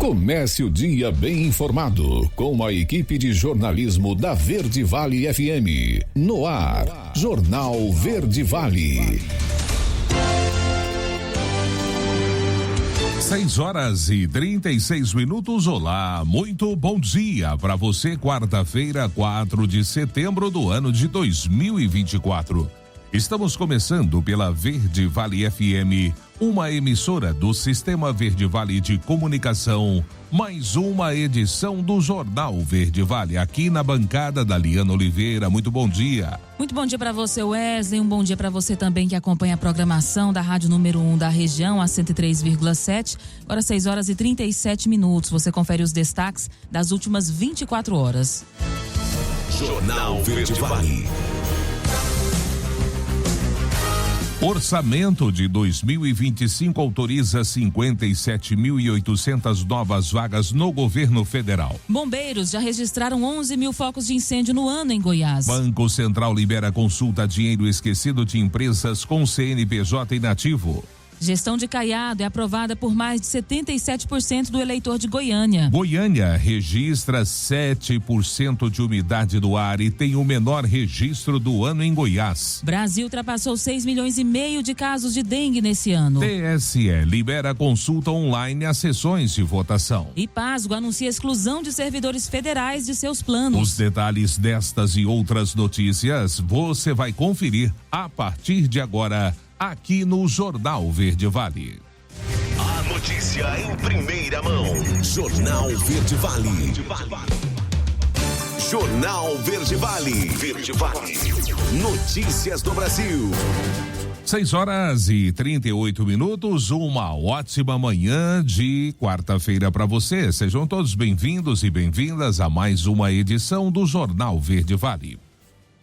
Comece o dia bem informado com a equipe de jornalismo da Verde Vale FM. No ar, Jornal Verde Vale. 6h36. Olá, muito bom dia para você. Quarta-feira, 4 de setembro do ano de 2024. Estamos começando pela Verde Vale FM, uma emissora do Sistema Verde Vale de Comunicação, mais uma edição do Jornal Verde Vale, aqui na bancada da Liana Oliveira. Muito bom dia. Muito bom dia para você, Wesley. Um bom dia para você também que acompanha a programação da Rádio Número 1 da região, a 103,7. Agora 6h37. Você confere os destaques das últimas 24 horas. Jornal Verde Vale. Orçamento de 2025 autoriza 57.800 novas vagas no governo federal. Bombeiros já registraram 11 mil focos de incêndio no ano em Goiás. Banco Central libera consulta a dinheiro esquecido de empresas com CNPJ inativo. Gestão de Caiado é aprovada por mais de 77% do eleitor de Goiânia. Goiânia registra 7% de umidade do ar e tem o menor registro do ano em Goiás. Brasil ultrapassou 6,5 milhões de casos de dengue nesse ano. TSE libera consulta online às sessões de votação. E Pasgo anuncia exclusão de servidores federais de seus planos. Os detalhes destas e outras notícias você vai conferir a partir de agora, aqui no Jornal Verde Vale. A notícia em primeira mão. Jornal Verde Vale. Jornal Verde Vale. Verde Vale. Notícias do Brasil. 6h38. Uma ótima manhã de quarta-feira para você. Sejam todos bem-vindos e bem-vindas a mais uma edição do Jornal Verde Vale.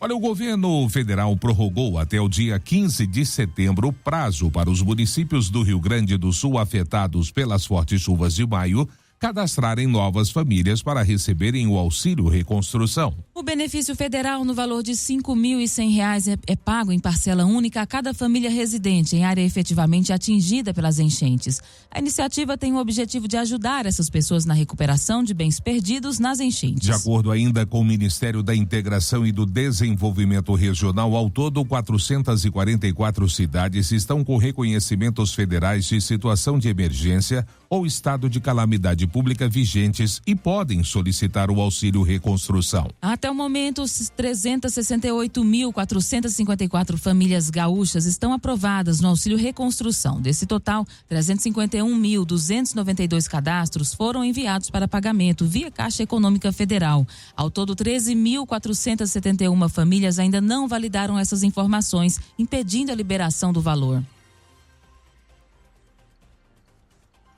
Olha, o governo federal prorrogou até o dia 15 de setembro o prazo para os municípios do Rio Grande do Sul afetados pelas fortes chuvas de maio cadastrarem novas famílias para receberem o auxílio reconstrução. O benefício federal no valor de R$ 5.100 é pago em parcela única a cada família residente em área efetivamente atingida pelas enchentes. A iniciativa tem o objetivo de ajudar essas pessoas na recuperação de bens perdidos nas enchentes. De acordo ainda com o Ministério da Integração e do Desenvolvimento Regional, ao todo 444 cidades estão com reconhecimentos federais de situação de emergência ou estado de calamidade pública vigentes e podem solicitar o auxílio reconstrução. Até o momento, 368.454 famílias gaúchas estão aprovadas no auxílio reconstrução. Desse total, 351.292 cadastros foram enviados para pagamento via Caixa Econômica Federal. Ao todo, 13.471 famílias ainda não validaram essas informações, impedindo a liberação do valor.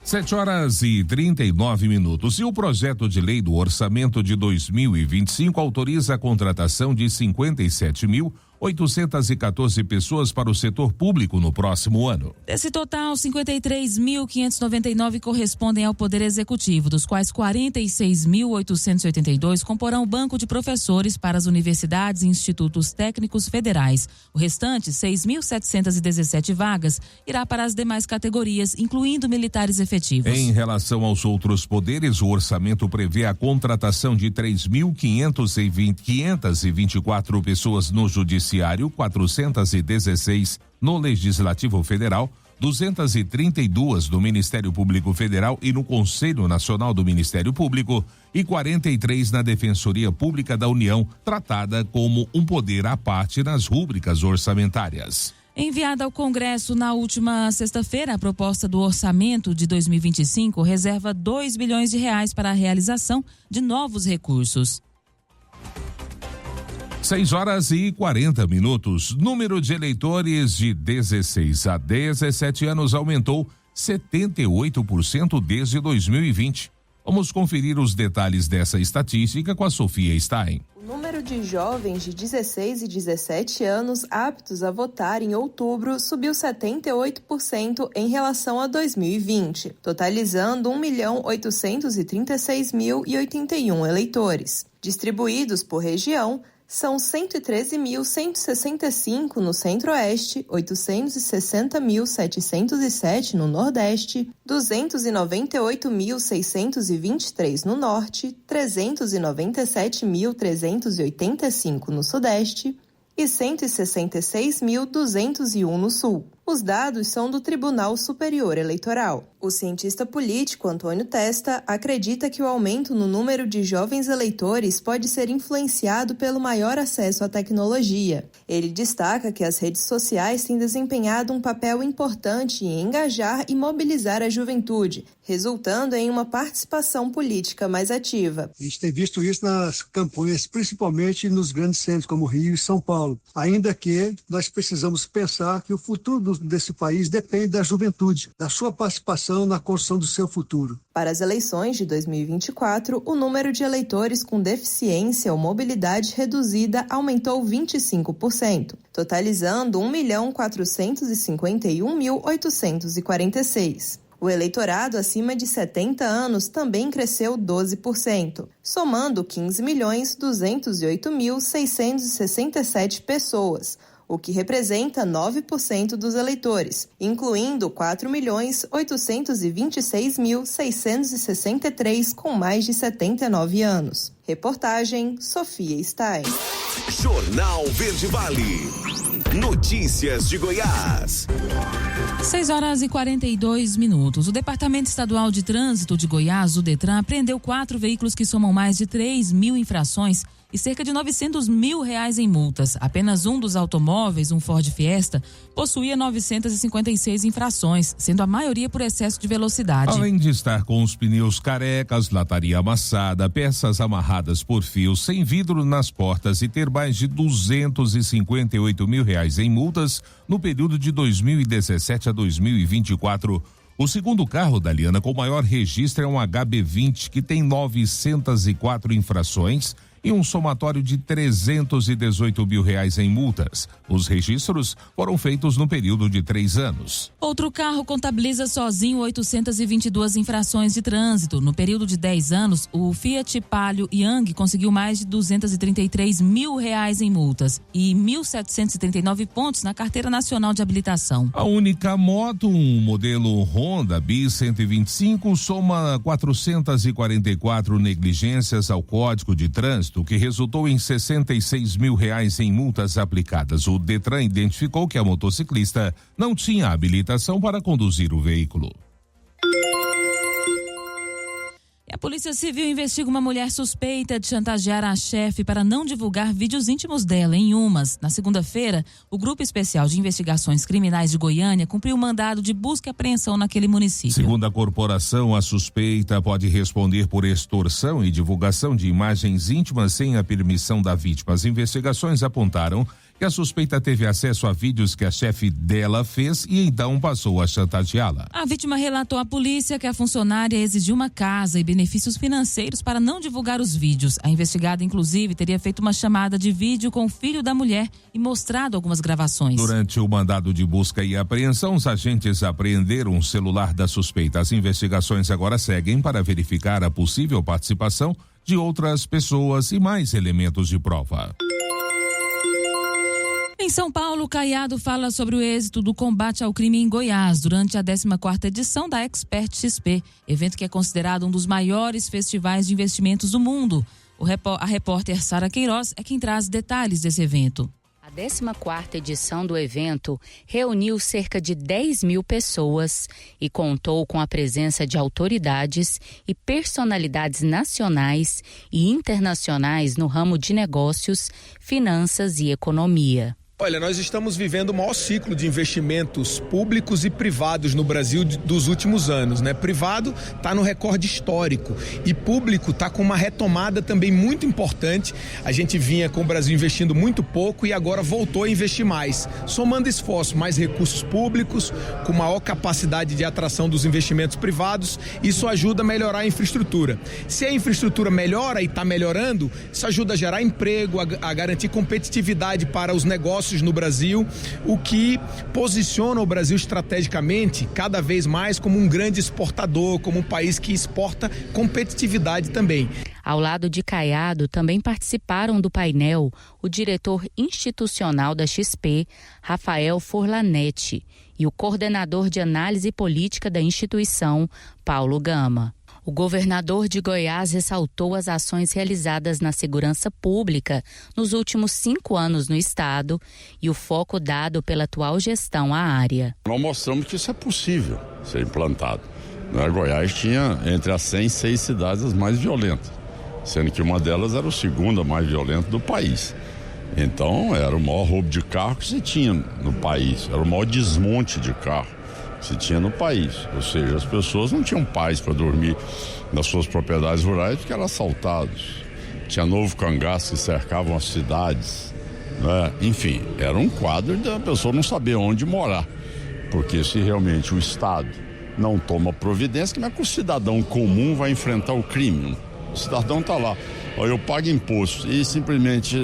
7h39. E o projeto de lei do orçamento de 2025 autoriza a contratação de 57.814 pessoas para o setor público no próximo ano. Desse total, 53.599 correspondem ao Poder Executivo, dos quais 46.882 comporão o banco de professores para as universidades e institutos técnicos federais. O restante, 6.717 vagas, irá para as demais categorias, incluindo militares efetivos. Em relação aos outros poderes, o orçamento prevê a contratação de 3.524 pessoas no Judiciário, 416 no Legislativo Federal, 232 no Ministério Público Federal e no Conselho Nacional do Ministério Público e 43 na Defensoria Pública da União, tratada como um poder à parte nas rúbricas orçamentárias. Enviada ao Congresso na última sexta-feira, a proposta do orçamento de 2025 reserva R$ 2 bilhões para a realização de novos recursos. 6h40. Número de eleitores de 16 a 17 anos aumentou 78% desde 2020. Vamos conferir os detalhes dessa estatística com a Sofia Stein. O número de jovens de 16 e 17 anos aptos a votar em outubro subiu 78% em relação a 2020, totalizando 1.836.081 eleitores. Distribuídos por região, são 113.165 no Centro-Oeste, 860.707 no Nordeste, 298.623 no Norte, 397.385 no Sudeste e 166.201 no Sul. Os dados são do Tribunal Superior Eleitoral. O cientista político Antônio Testa acredita que o aumento no número de jovens eleitores pode ser influenciado pelo maior acesso à tecnologia. Ele destaca que as redes sociais têm desempenhado um papel importante em engajar e mobilizar a juventude, resultando em uma participação política mais ativa. A gente tem visto isso nas campanhas, principalmente nos grandes centros como Rio e São Paulo. Ainda que nós precisamos pensar que o futuro desse país depende da juventude, da sua participação na construção do seu futuro. Para as eleições de 2024, o número de eleitores com deficiência ou mobilidade reduzida aumentou 25%, totalizando 1.451.846. O eleitorado acima de 70 anos também cresceu 12%, somando 15.208.667 pessoas, o que representa 9% dos eleitores, incluindo 4.826.663 com mais de 79 anos. Reportagem Sofia Stein. Jornal Verde Vale. Notícias de Goiás. 6h42. O Departamento Estadual de Trânsito de Goiás, o Detran, apreendeu 4 veículos que somam mais de 3.000 infrações e cerca de R$900 mil em multas. Apenas um dos automóveis, um Ford Fiesta, possuía 956 infrações, sendo a maioria por excesso de velocidade. Além de estar com os pneus carecas, lataria amassada, peças amarradas por fios, sem vidro nas portas e ter mais de R$258 mil em multas no período de 2017 a 2024. O segundo carro da Liana com maior registro é um HB20, que tem 904 infrações e um somatório de R$318 mil em multas. Os registros foram feitos no período de 3 anos. Outro carro contabiliza sozinho 822 infrações de trânsito. No período de 10 anos, o Fiat Palio Yang conseguiu mais de R$233 mil em multas e 1.739 pontos na Carteira Nacional de Habilitação. A única moto, um modelo Honda Bis 125, soma 444 negligências ao Código de Trânsito, que resultou em R$66 mil em multas aplicadas. O Detran identificou que a motociclista não tinha habilitação para conduzir o veículo. E a Polícia Civil investiga uma mulher suspeita de chantagear a chefe para não divulgar vídeos íntimos dela em Umas. Na segunda-feira, o Grupo Especial de Investigações Criminais de Goiânia cumpriu um mandado de busca e apreensão naquele município. Segundo a corporação, a suspeita pode responder por extorsão e divulgação de imagens íntimas sem a permissão da vítima. As investigações apontaram que a suspeita teve acesso a vídeos que a chefe dela fez e então passou a chantageá-la. A vítima relatou à polícia que a funcionária exigiu uma casa e benefícios financeiros para não divulgar os vídeos. A investigada, inclusive, teria feito uma chamada de vídeo com o filho da mulher e mostrado algumas gravações. Durante o mandado de busca e apreensão, os agentes apreenderam o celular da suspeita. As investigações agora seguem para verificar a possível participação de outras pessoas e mais elementos de prova. Em São Paulo, Caiado fala sobre o êxito do combate ao crime em Goiás durante a 14ª edição da Expert XP, evento que é considerado um dos maiores festivais de investimentos do mundo. A repórter Sara Queiroz é quem traz detalhes desse evento. A 14ª edição do evento reuniu cerca de 10 mil pessoas e contou com a presença de autoridades e personalidades nacionais e internacionais no ramo de negócios, finanças e economia. Olha, nós estamos vivendo o maior ciclo de investimentos públicos e privados no Brasil dos últimos anos, né? Privado está no recorde histórico e público está com uma retomada também muito importante. A gente vinha com o Brasil investindo muito pouco e agora voltou a investir mais, somando esforço, mais recursos públicos, com maior capacidade de atração dos investimentos privados. Isso ajuda a melhorar a infraestrutura. Se a infraestrutura melhora e está melhorando, isso ajuda a gerar emprego, a garantir competitividade para os negócios no Brasil, o que posiciona o Brasil estrategicamente cada vez mais como um grande exportador, como um país que exporta competitividade também. Ao lado de Caiado, também participaram do painel o diretor institucional da XP, Rafael Forlanetti, e o coordenador de análise política da instituição, Paulo Gama. O governador de Goiás ressaltou as ações realizadas na segurança pública nos últimos 5 anos no estado e o foco dado pela atual gestão à área. Nós mostramos que isso é possível ser implantado. Goiás tinha entre as 106 cidades as mais violentas, sendo que uma delas era a segunda mais violenta do país. Então era o maior roubo de carro que se tinha no país, era o maior desmonte de carro que se tinha no país. Ou seja, as pessoas não tinham paz para dormir nas suas propriedades rurais porque eram assaltados. Tinha novo cangaço que cercavam as cidades, né? Enfim, era um quadro da pessoa não saber onde morar, porque se realmente o Estado não toma providência, como é que o cidadão comum vai enfrentar o crime? O cidadão está lá, eu pago imposto e simplesmente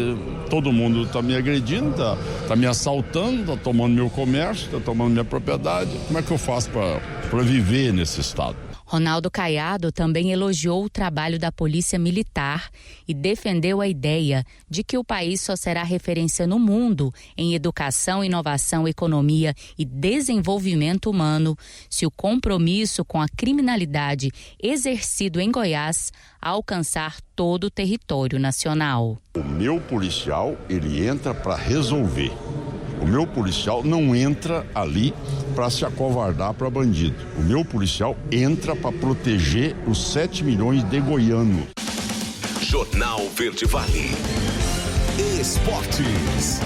todo mundo está me agredindo, está me assaltando, está tomando meu comércio, está tomando minha propriedade. Como é que eu faço para viver nesse estado? Ronaldo Caiado também elogiou o trabalho da Polícia Militar e defendeu a ideia de que o país só será referência no mundo em educação, inovação, economia e desenvolvimento humano se o compromisso com a criminalidade exercido em Goiás alcançar todo o território nacional. O meu policial, ele entra para resolver. O meu policial não entra ali para se acovardar para bandido. O meu policial entra para proteger os 7 milhões de goianos. Jornal Verde Vale. Esportes.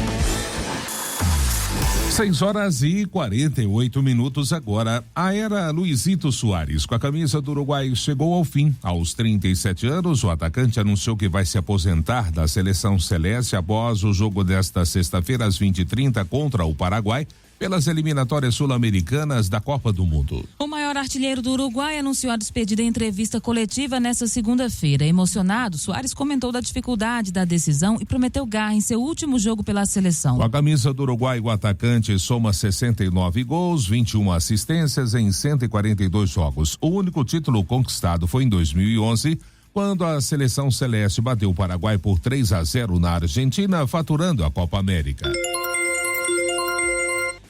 6h48 agora. A era Luizito Soares com a camisa do Uruguai chegou ao fim. Aos 37 anos, o atacante anunciou que vai se aposentar da seleção celeste após o jogo desta sexta-feira às 20h30 contra o Paraguai pelas eliminatórias sul-americanas da Copa do Mundo. O maior artilheiro do Uruguai anunciou a despedida em entrevista coletiva nesta segunda-feira. Emocionado, Soares comentou da dificuldade da decisão e prometeu garra em seu último jogo pela seleção. Com a camisa do Uruguai, o atacante soma 69 gols, 21 assistências em 142 jogos. O único título conquistado foi em 2011, quando a seleção celeste bateu o Paraguai por 3-0 na Argentina, faturando a Copa América.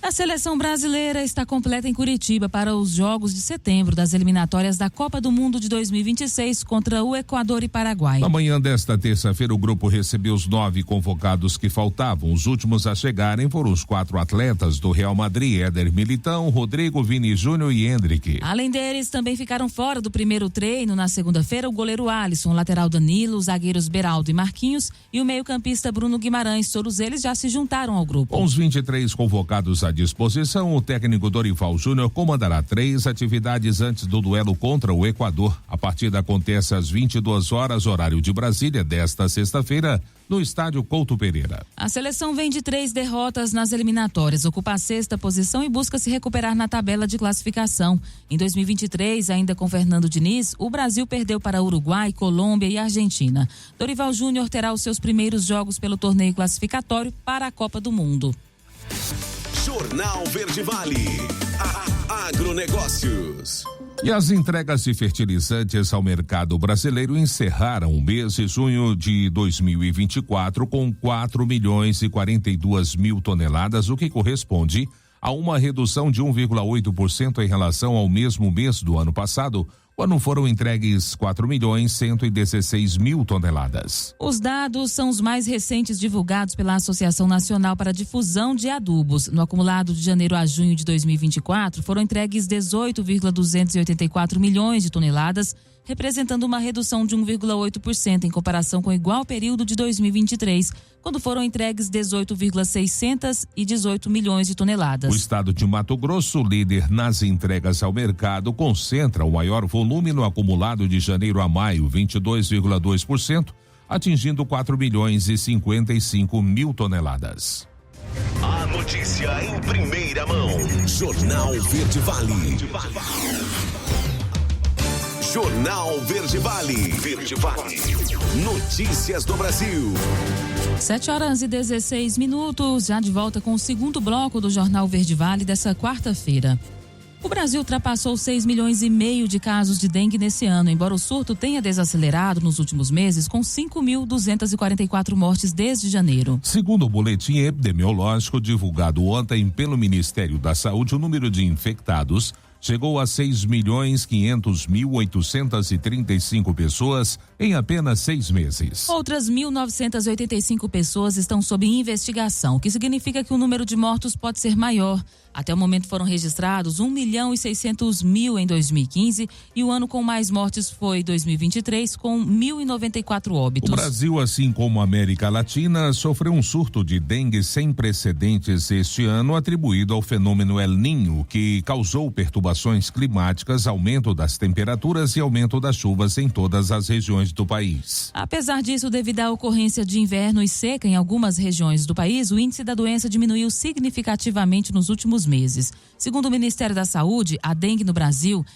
A seleção brasileira está completa em Curitiba para os jogos de setembro das eliminatórias da Copa do Mundo de 2026 contra o Equador e Paraguai. Na manhã desta terça-feira, o grupo recebeu os 9 convocados que faltavam. Os últimos a chegarem foram os 4 atletas do Real Madrid: Éder Militão, Rodrigo, Vini Júnior e Endrick. Além deles, também ficaram fora do primeiro treino na segunda-feira o goleiro Alisson, o lateral Danilo, os zagueiros Beraldo e Marquinhos e o meio-campista Bruno Guimarães. Todos eles já se juntaram ao grupo. Com os 23 convocados à disposição, o técnico Dorival Júnior comandará 3 atividades antes do duelo contra o Equador. A partida acontece às 22 horas, horário de Brasília, desta sexta-feira, no estádio Couto Pereira. A seleção vem de 3 derrotas nas eliminatórias, ocupa a 6ª posição e busca se recuperar na tabela de classificação. Em 2023, ainda com Fernando Diniz, o Brasil perdeu para Uruguai, Colômbia e Argentina. Dorival Júnior terá os seus primeiros jogos pelo torneio classificatório para a Copa do Mundo. Jornal Verde Vale. Agronegócios. E as entregas de fertilizantes ao mercado brasileiro encerraram o mês de junho de 2024 com 4.042.000 toneladas, o que corresponde a uma redução de 1,8% em relação ao mesmo mês do ano passado, quando foram entregues 4.116.000 toneladas. Os dados são os mais recentes divulgados pela Associação Nacional para a Difusão de Adubos. No acumulado de janeiro a junho de 2024, foram entregues 18,284 milhões de toneladas, representando uma redução de 1,8% em comparação com o igual período de 2023, quando foram entregues 18,618 milhões de toneladas. O estado de Mato Grosso, líder nas entregas ao mercado, concentra o maior volume no acumulado de janeiro a maio, 22,2%, atingindo 4.055.000 toneladas. A notícia em primeira mão. Jornal Verde Vale. Jornal Verde Vale. Verde Vale. Notícias do Brasil. 7h16, já de volta com o segundo bloco do Jornal Verde Vale dessa quarta-feira. O Brasil ultrapassou 6,5 milhões de casos de dengue nesse ano, embora o surto tenha desacelerado nos últimos meses, com 5.244 mortes desde janeiro. Segundo o boletim epidemiológico divulgado ontem pelo Ministério da Saúde, o número de infectados chegou a 6.500.835 pessoas em apenas 6 meses. Outras 1.985 pessoas estão sob investigação, o que significa que o número de mortos pode ser maior. Até o momento foram registrados 1.600.000 em 2015 e o ano com mais mortes foi 2023, com 1.094 óbitos. O Brasil, assim como a América Latina, sofreu um surto de dengue sem precedentes este ano, atribuído ao fenômeno El Niño, que causou perturbações climáticas, aumento das temperaturas e aumento das chuvas em todas as regiões do país. Apesar disso, devido à ocorrência de inverno e seca em algumas regiões do país, o índice da doença diminuiu significativamente nos últimos meses. Segundo o Ministério da Saúde, a dengue no Brasil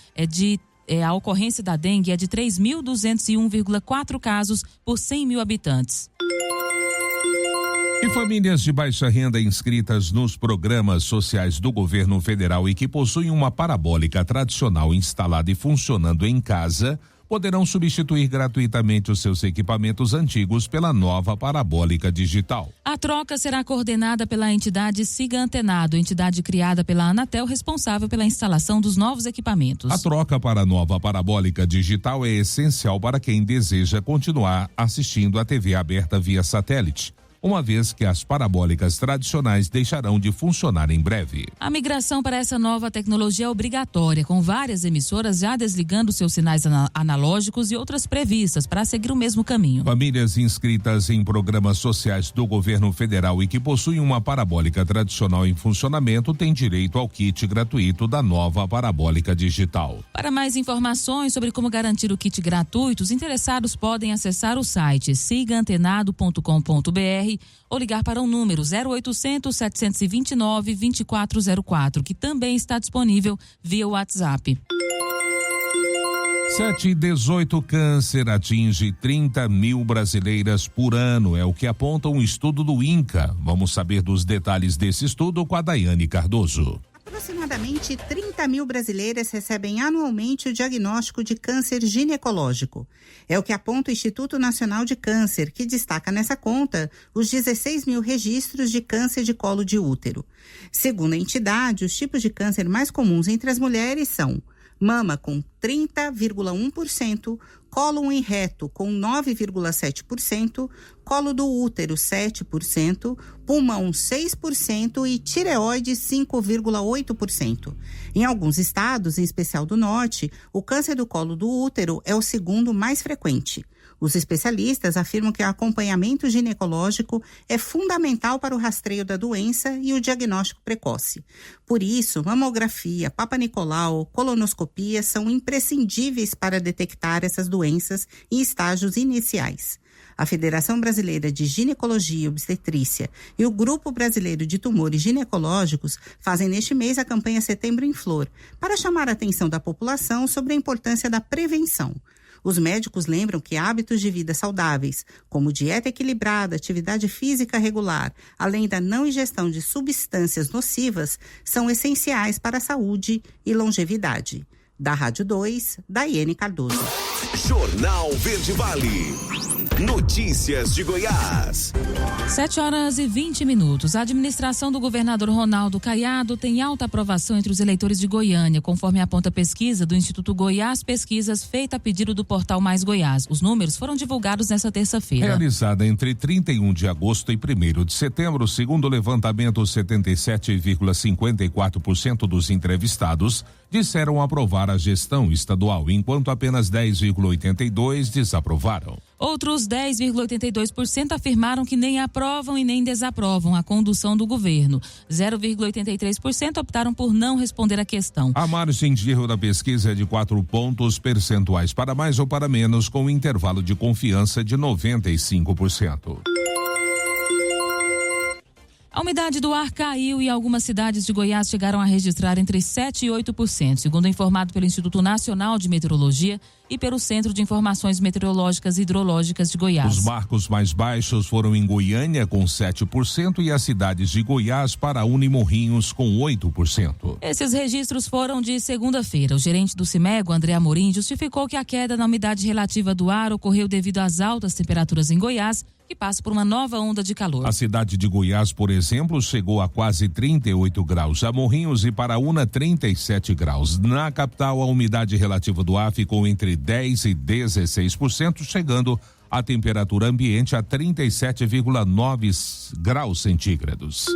a ocorrência da dengue é de 3.201,4 casos por 100 mil habitantes. E famílias de baixa renda inscritas nos programas sociais do governo federal e que possuem uma parabólica tradicional instalada e funcionando em casa poderão substituir gratuitamente os seus equipamentos antigos pela nova parabólica digital. A troca será coordenada pela entidade Siga Antenado, entidade criada pela Anatel, responsável pela instalação dos novos equipamentos. A troca para a nova parabólica digital é essencial para quem deseja continuar assistindo a TV aberta via satélite, uma vez que as parabólicas tradicionais deixarão de funcionar em breve. A migração para essa nova tecnologia é obrigatória, com várias emissoras já desligando seus sinais analógicos e outras previstas para seguir o mesmo caminho. Famílias inscritas em programas sociais do governo federal e que possuem uma parabólica tradicional em funcionamento têm direito ao kit gratuito da nova parabólica digital. Para mais informações sobre como garantir o kit gratuito, os interessados podem acessar o site sigaantenado.com.br ou ligar para o número 0800 729 2404, que também está disponível via WhatsApp. 7/18, câncer atinge 30 mil brasileiras por ano, é o que aponta um estudo do INCA. Vamos saber dos detalhes desse estudo com a Daiane Cardoso. Aproximadamente 30 mil brasileiras recebem anualmente o diagnóstico de câncer ginecológico. É o que aponta o Instituto Nacional de Câncer, que destaca nessa conta os 16 mil registros de câncer de colo de útero. Segundo a entidade, os tipos de câncer mais comuns entre as mulheres são mama com 30,1%, cólon e reto com 9,7%, colo do útero 7%, pulmão 6% e tireoide 5,8%. Em alguns estados, em especial do norte, o câncer do colo do útero é o segundo mais frequente. Os especialistas afirmam que o acompanhamento ginecológico é fundamental para o rastreio da doença e o diagnóstico precoce. Por isso, mamografia, Papanicolau, colonoscopia são imprescindíveis para detectar essas doenças em estágios iniciais. A Federação Brasileira de Ginecologia e Obstetrícia e o Grupo Brasileiro de Tumores Ginecológicos fazem neste mês a campanha Setembro em Flor, para chamar a atenção da população sobre a importância da prevenção. Os médicos lembram que hábitos de vida saudáveis, como dieta equilibrada, atividade física regular, além da não ingestão de substâncias nocivas, são essenciais para a saúde e longevidade. Da Rádio 2, Daiane Cardoso. Jornal Verde Vale. Notícias de Goiás. 7h20. A administração do governador Ronaldo Caiado tem alta aprovação entre os eleitores de Goiânia, conforme aponta a pesquisa do Instituto Goiás Pesquisas, feita a pedido do portal Mais Goiás. Os números foram divulgados nesta terça-feira. Realizada entre 31 de agosto e 1º de setembro, segundo o levantamento, 77,54% dos entrevistados disseram aprovar a gestão estadual, enquanto apenas 10,82% desaprovaram. Outros 10,82% afirmaram que nem aprovam e nem desaprovam a condução do governo. 0,83% optaram por não responder à questão. A margem de erro da pesquisa é de 4 pontos percentuais para mais ou para menos, com um intervalo de confiança de 95%. A umidade do ar caiu e algumas cidades de Goiás chegaram a registrar entre 7% e 8%, segundo informado pelo Instituto Nacional de Meteorologia e pelo Centro de Informações Meteorológicas e Hidrológicas de Goiás. Os marcos mais baixos foram em Goiânia, com 7%, e as cidades de Goiás, Paraúna e Morrinhos, com 8%. Esses registros foram de segunda-feira. O gerente do CIMEGO, André Amorim, justificou que a queda na umidade relativa do ar ocorreu devido às altas temperaturas em Goiás, que passa por uma nova onda de calor. A cidade de Goiás, por exemplo, chegou a quase 38 graus. A Morrinhos e Paraúna, 37 graus. Na capital, a umidade relativa do ar ficou entre 10% e 16%, chegando a temperatura ambiente a 37,9 graus centígrados.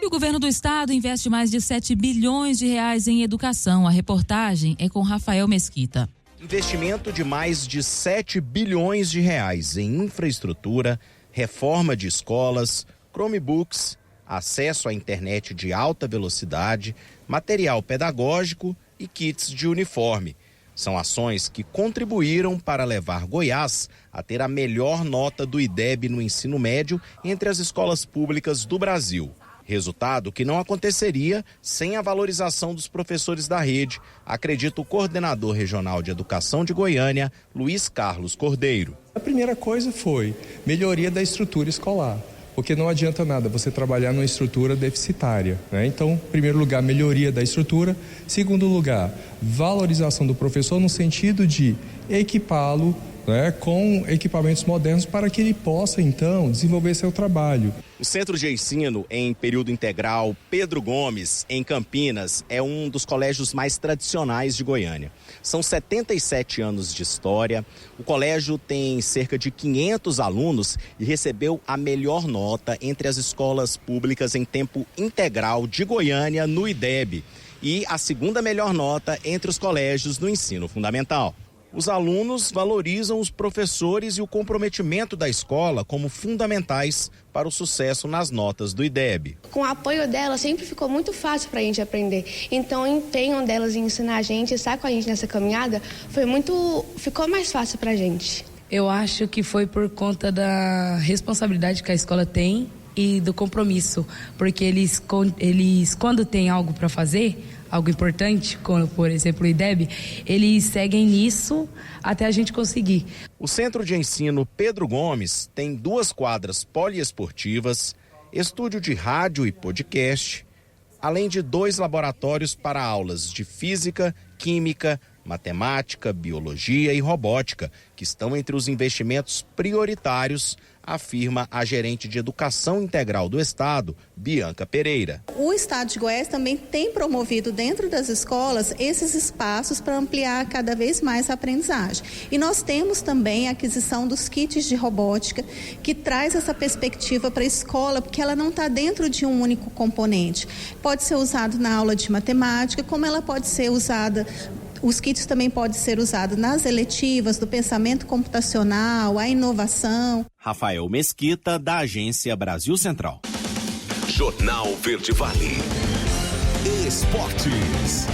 E o governo do estado investe mais de 7 bilhões de reais em educação. A reportagem é com Rafael Mesquita. Investimento de mais de 7 bilhões de reais em infraestrutura, reforma de escolas, Chromebooks, acesso à internet de alta velocidade, material pedagógico e kits de uniforme. São ações que contribuíram para levar Goiás a ter a melhor nota do IDEB no ensino médio entre as escolas públicas do Brasil. Resultado que não aconteceria sem a valorização dos professores da rede, acredita o coordenador regional de educação de Goiânia, Luiz Carlos Cordeiro. A primeira coisa foi melhoria da estrutura escolar, porque não adianta nada você trabalhar numa estrutura deficitária, né? Então, em primeiro lugar, melhoria da estrutura. Segundo lugar, valorização do professor no sentido de equipá-lo, né, com equipamentos modernos para que ele possa, então, desenvolver seu trabalho. O Centro de Ensino em Período Integral Pedro Gomes, em Campinas, é um dos colégios mais tradicionais de Goiânia. São 77 anos de história. O colégio tem cerca de 500 alunos e recebeu a melhor nota entre as escolas públicas em tempo integral de Goiânia no IDEB e a segunda melhor nota entre os colégios no ensino fundamental. Os alunos valorizam os professores e o comprometimento da escola como fundamentais para o sucesso nas notas do IDEB. Com o apoio dela, sempre ficou muito fácil para a gente aprender. Então, o empenho delas em ensinar a gente, estar com a gente nessa caminhada, ficou mais fácil para a gente. Eu acho que foi por conta da responsabilidade que a escola tem e do compromisso, porque eles quando tem algo para fazer, algo importante, como por exemplo o IDEB, eles seguem nisso até a gente conseguir. O Centro de Ensino Pedro Gomes tem 2 quadras poliesportivas, estúdio de rádio e podcast, além de 2 laboratórios para aulas de física, química, matemática, biologia e robótica, que estão entre os investimentos prioritários, afirma a gerente de Educação Integral do Estado, Bianca Pereira. O Estado de Goiás também tem promovido dentro das escolas esses espaços para ampliar cada vez mais a aprendizagem. E nós temos também a aquisição dos kits de robótica, que traz essa perspectiva para a escola, porque ela não está dentro de um único componente. Pode ser usado na aula de matemática, como ela pode ser usada. Os kits também podem ser usados nas eletivas do pensamento computacional, a inovação. Rafael Mesquita, da Agência Brasil Central. Jornal Verde Vale. Esportes.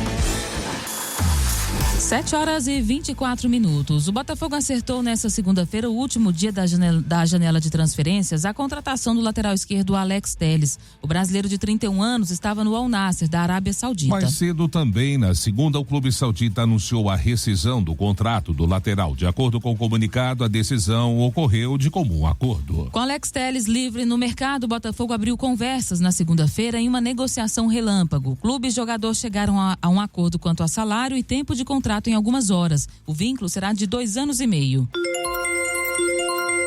7h24. O Botafogo acertou nesta segunda-feira, o último dia da janela de transferências, a contratação do lateral esquerdo Alex Telles. O brasileiro de 31 anos estava no Al Nassr, da Arábia Saudita. Mais cedo também, na segunda, o clube saudita anunciou a rescisão do contrato do lateral. De acordo com o comunicado, a decisão ocorreu de comum acordo. Com Alex Telles livre no mercado, o Botafogo abriu conversas na segunda-feira em uma negociação relâmpago. O clube e jogador chegaram a um acordo quanto a salário e tempo de contrato em algumas horas. O vínculo será de 2 anos e meio.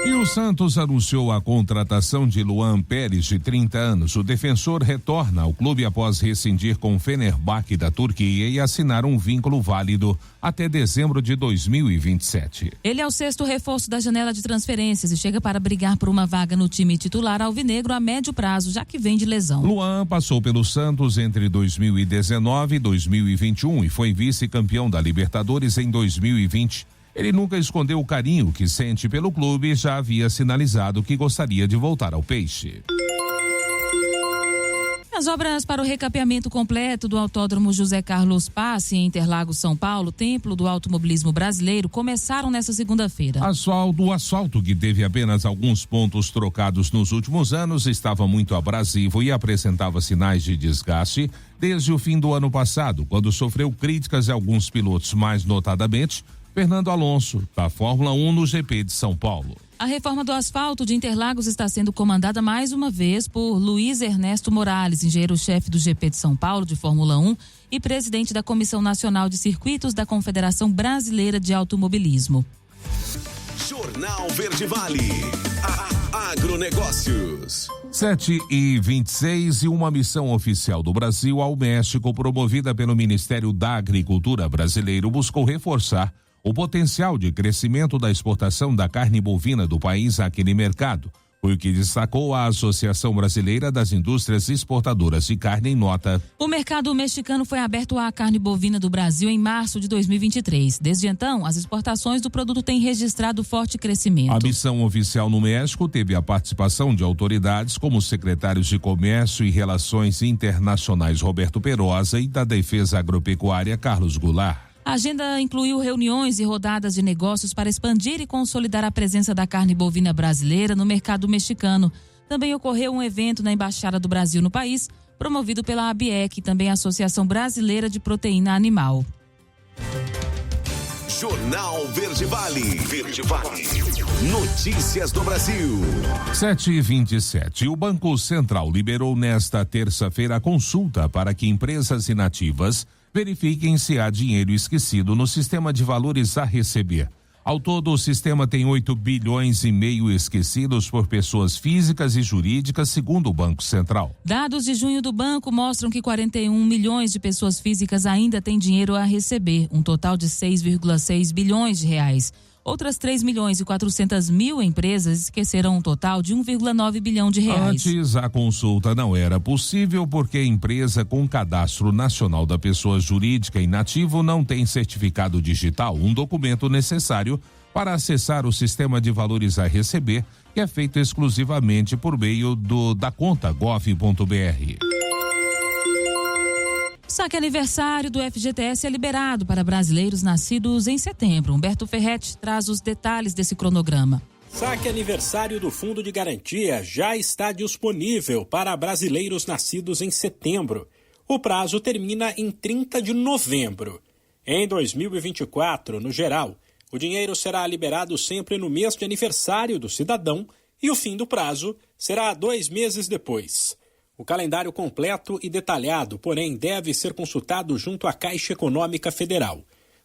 E o Santos anunciou a contratação de Luan Pérez, de 30 anos. O defensor retorna ao clube após rescindir com o Fenerbahçe da Turquia e assinar um vínculo válido até dezembro de 2027. Ele é o 6º reforço da janela de transferências e chega para brigar por uma vaga no time titular alvinegro a médio prazo, já que vem de lesão. Luan passou pelo Santos entre 2019 e 2021 e foi vice-campeão da Libertadores em 2020. Ele nunca escondeu o carinho que sente pelo clube e já havia sinalizado que gostaria de voltar ao Peixe. As obras para o recapeamento completo do Autódromo José Carlos Passe, em Interlagos, São Paulo, templo do automobilismo brasileiro, começaram nesta segunda-feira. O asfalto, que teve apenas alguns pontos trocados nos últimos anos, estava muito abrasivo e apresentava sinais de desgaste desde o fim do ano passado, quando sofreu críticas de alguns pilotos, mais notadamente Fernando Alonso, da Fórmula 1 no GP de São Paulo. A reforma do asfalto de Interlagos está sendo comandada mais uma vez por Luiz Ernesto Morales, engenheiro-chefe do GP de São Paulo de Fórmula 1 e presidente da Comissão Nacional de Circuitos da Confederação Brasileira de Automobilismo. Jornal Verde Vale. Agronegócios. 7h26 e uma missão oficial do Brasil ao México, promovida pelo Ministério da Agricultura brasileiro, buscou reforçar o potencial de crescimento da exportação da carne bovina do país àquele mercado, foi o que destacou a Associação Brasileira das Indústrias Exportadoras de Carne em nota. O mercado mexicano foi aberto à carne bovina do Brasil em março de 2023. Desde então, as exportações do produto têm registrado forte crescimento. A missão oficial no México teve a participação de autoridades como os secretários de Comércio e Relações Internacionais Roberto Perosa e da Defesa Agropecuária Carlos Goulart. A agenda incluiu reuniões e rodadas de negócios para expandir e consolidar a presença da carne bovina brasileira no mercado mexicano. Também ocorreu um evento na Embaixada do Brasil no país, promovido pela ABEC, também a Associação Brasileira de Proteína Animal. Jornal Verde Vale. Verde Vale. Notícias do Brasil. 7h27. O Banco Central liberou nesta terça-feira a consulta para que empresas inativas verifiquem se há dinheiro esquecido no sistema de valores a receber. Ao todo, o sistema tem 8,5 bilhões esquecidos por pessoas físicas e jurídicas, segundo o Banco Central. Dados de junho do banco mostram que 41 milhões de pessoas físicas ainda têm dinheiro a receber, um total de 6,6 bilhões de reais. Outras 3 milhões e 400 mil empresas esqueceram um total de 1,9 bilhão de reais. Antes, a consulta não era possível porque a empresa com cadastro nacional da pessoa jurídica inativo não tem certificado digital, um documento necessário para acessar o sistema de valores a receber, que é feito exclusivamente por meio da conta gov.br. O saque aniversário do FGTS é liberado para brasileiros nascidos em setembro. Humberto Ferretti traz os detalhes desse cronograma. Saque aniversário do Fundo de Garantia já está disponível para brasileiros nascidos em setembro. O prazo termina em 30 de novembro. Em 2024, no geral, o dinheiro será liberado sempre no mês de aniversário do cidadão e o fim do prazo será 2 meses depois. O calendário completo e detalhado, porém, deve ser consultado junto à Caixa Econômica Federal.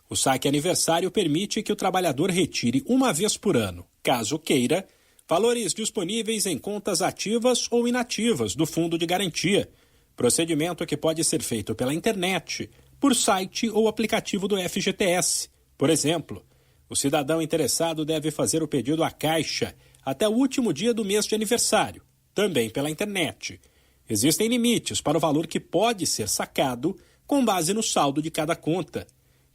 O saque aniversário permite que o trabalhador retire uma vez por ano, caso queira, valores disponíveis em contas ativas ou inativas do Fundo de Garantia. Procedimento que pode ser feito pela internet, por site ou aplicativo do FGTS. Por exemplo, o cidadão interessado deve fazer o pedido à Caixa até o último dia do mês de aniversário, também pela internet. Existem limites para o valor que pode ser sacado com base no saldo de cada conta.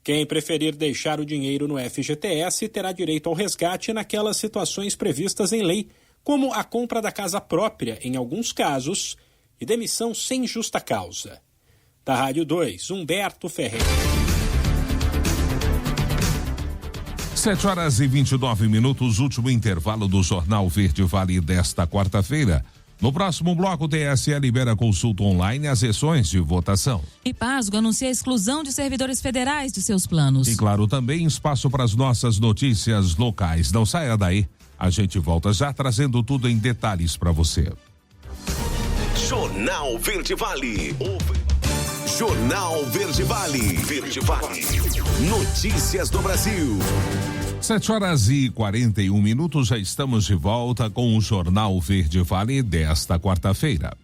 Quem preferir deixar o dinheiro no FGTS terá direito ao resgate naquelas situações previstas em lei, como a compra da casa própria, em alguns casos, e demissão sem justa causa. Da Rádio 2, Humberto Ferreira. 7h29, último intervalo do Jornal Verde Vale desta quarta-feira. No próximo bloco, o TSE libera consulta online às sessões de votação. E Pasgo anuncia a exclusão de servidores federais de seus planos. E claro, também espaço para as nossas notícias locais. Não saia daí, a gente volta já trazendo tudo em detalhes para você. Jornal Verde Vale. Jornal Verde Vale. Verde Vale. Notícias do Brasil. 7h41, já estamos de volta com o Jornal Verde Vale desta quarta-feira.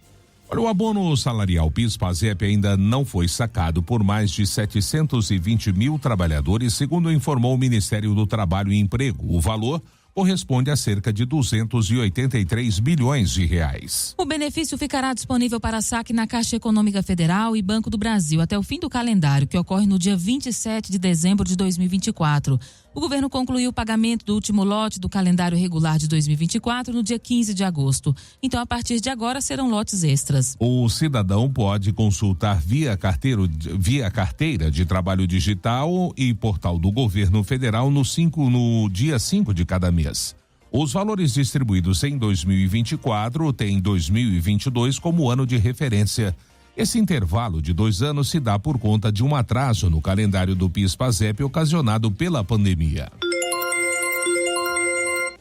Olha, o abono salarial PIS/PASEP ainda não foi sacado por mais de 720 mil trabalhadores, segundo informou o Ministério do Trabalho e Emprego. O valor corresponde a cerca de 283 bilhões de reais. O benefício ficará disponível para saque na Caixa Econômica Federal e Banco do Brasil até o fim do calendário, que ocorre no dia 27 de dezembro de 2024. O governo concluiu o pagamento do último lote do calendário regular de 2024 no dia 15 de agosto. Então, a partir de agora, serão lotes extras. O cidadão pode consultar via carteira de trabalho digital e portal do governo federal no dia 5 de cada mês. Os valores distribuídos em 2024 têm 2022 como ano de referência. Esse intervalo de 2 anos se dá por conta de um atraso no calendário do PIS/PASEP ocasionado pela pandemia.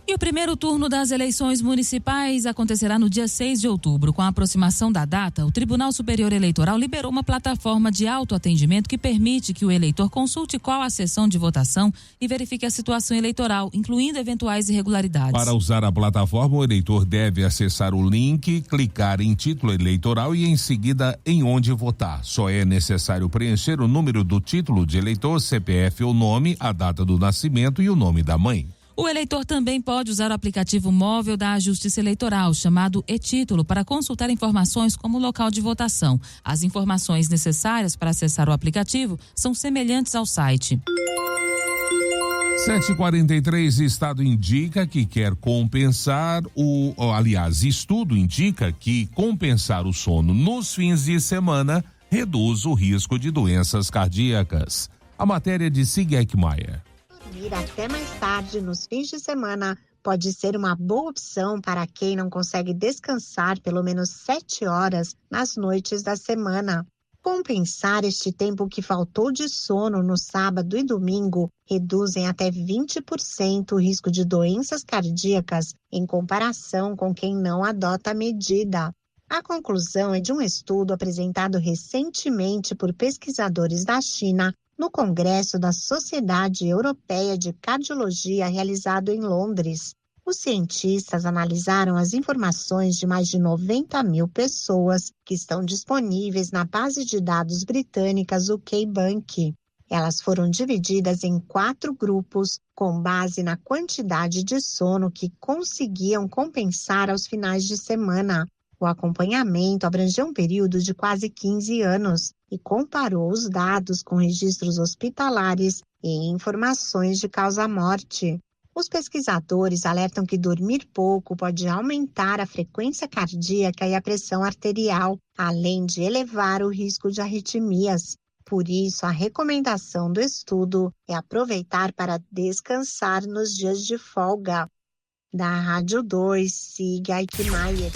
E o primeiro turno das eleições municipais acontecerá no dia 6 de outubro. Com a aproximação da data, o Tribunal Superior Eleitoral liberou uma plataforma de autoatendimento que permite que o eleitor consulte qual a sessão de votação e verifique a situação eleitoral, incluindo eventuais irregularidades. Para usar a plataforma, o eleitor deve acessar o link, clicar em título eleitoral e em seguida em onde votar. Só é necessário preencher o número do título de eleitor, CPF ou nome, a data do nascimento e o nome da mãe. O eleitor também pode usar o aplicativo móvel da Justiça Eleitoral, chamado e-Título, para consultar informações como o local de votação. As informações necessárias para acessar o aplicativo são semelhantes ao site. 7h43, Estado indica que quer compensar estudo indica que compensar o sono nos fins de semana reduz o risco de doenças cardíacas. A matéria de Sig Ekmayer. Dormir até mais tarde nos fins de semana pode ser uma boa opção para quem não consegue descansar pelo menos 7 horas nas noites da semana. Compensar este tempo que faltou de sono no sábado e domingo reduzem até 20% o risco de doenças cardíacas em comparação com quem não adota a medida. A conclusão é de um estudo apresentado recentemente por pesquisadores da China no Congresso da Sociedade Europeia de Cardiologia, realizado em Londres. Os cientistas analisaram as informações de mais de 90 mil pessoas que estão disponíveis na base de dados britânicas UKBank. Elas foram divididas em 4 grupos, com base na quantidade de sono que conseguiam compensar aos finais de semana. O acompanhamento abrangeu um período de quase 15 anos e comparou os dados com registros hospitalares e informações de causa-morte. Os pesquisadores alertam que dormir pouco pode aumentar a frequência cardíaca e a pressão arterial, além de elevar o risco de arritmias. Por isso, a recomendação do estudo é aproveitar para descansar nos dias de folga. Da Rádio 2, Sig Ekmayer.